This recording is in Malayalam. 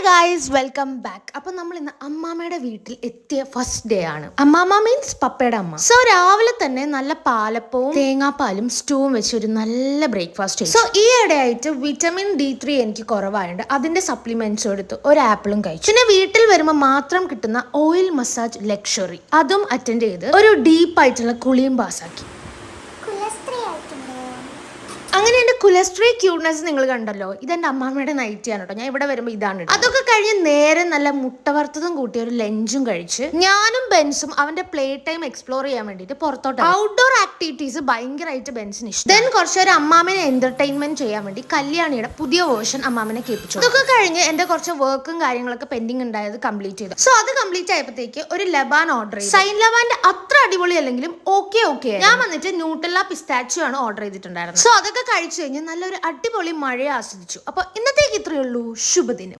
Guys welcome back. അപ്പൊ നമ്മൾ ഇന്ന് അമ്മാമ്മയുടെ വീട്ടിൽ എത്തിയ ഫസ്റ്റ് ഡേ ആണ്. അമ്മാമ്മ മീൻസ് പപ്പയുടെ അമ്മ. സോ രാവിലെ തന്നെ നല്ല പാലപ്പവും തേങ്ങാപ്പാലും സ്റ്റൂവും വെച്ച് ഒരു നല്ല ബ്രേക്ക്ഫാസ്റ്റ്. സോ ഈ ഇടയായിട്ട് വിറ്റമിൻ D3 എനിക്ക് കുറവായുണ്ട്. അതിന്റെ സപ്ലിമെന്റ്സ് എടുത്തു ഒരു ആപ്പിളും കഴിച്ചു. പിന്നെ വീട്ടിൽ വരുമ്പോൾ മാത്രം കിട്ടുന്ന ഓയിൽ മസാജ് ലക്ഷറി അതും അറ്റൻഡ് ചെയ്ത് ഒരു ഡീപ്പ് ആയിട്ടുള്ള കുളിയും പാസ്സാക്കി. അങ്ങനെ എന്റെ കുലസ്ട്രി ക്യൂട്ട്നെസ് നിങ്ങൾ കണ്ടല്ലോ. ഇതെന്റെ അമ്മാമ്മയുടെ നൈറ്റിയാണ് കേട്ടോ. ഞാൻ ഇവിടെ വരുമ്പോൾ ഇതാണ്. അതൊക്കെ കഴിഞ്ഞ് നേരെ നല്ല മുട്ട വറുത്തതും കൂട്ടി ഒരു ലഞ്ചും കഴിച്ച് ഞാനും ബെൻസും അവന്റെ പ്ലേ ടൈം എക്സ്പ്ലോർ ചെയ്യാൻ വേണ്ടിയിട്ട് പുറത്തോട്ട്. ഔട്ട്ഡോർ ആക്ടിവിറ്റീസ് ഭയങ്കരമായിട്ട് ബെൻസിന് ഇഷ്ടം. ദെൻ കുറച്ചൊരു അമ്മാമ്മനെ എന്റർടൈൻമെന്റ് ചെയ്യാൻ വേണ്ടി കല്യാണിയുടെ പുതിയ വേർഷൻ അമ്മാമ്മനെ കേൾപ്പിച്ചു. അതൊക്കെ കഴിഞ്ഞ് എന്റെ കുറച്ച് വർക്കും കാര്യങ്ങളൊക്കെ പെൻഡിങ് ഉണ്ടായത് കംപ്ലീറ്റ് ചെയ്തു. സോ അത് കംപ്ലീറ്റ് ആയപ്പോഴത്തേക്ക് ഒരു ലബാൻ ഓർഡർ ചെയ്തു. സൈൻ ലബാന്റെ അത്ര അടിപൊളി അല്ലെങ്കിലും ഓക്കെ ഞാൻ വന്നിട്ട് ന്യൂട്ടെല്ല പിസ്താച്ചിയോ ആണ് ഓർഡർ ചെയ്തിട്ടുണ്ടായിരുന്നത്. സോ അതൊക്കെ കഴിച്ചു കഴിഞ്ഞ് നല്ലൊരു അടിപൊളി മഴയെ ആസ്വദിച്ചു. അപ്പൊ ഇന്നത്തേക്ക് ഇത്രയേ ഉള്ളൂ. ശുഭദിനം.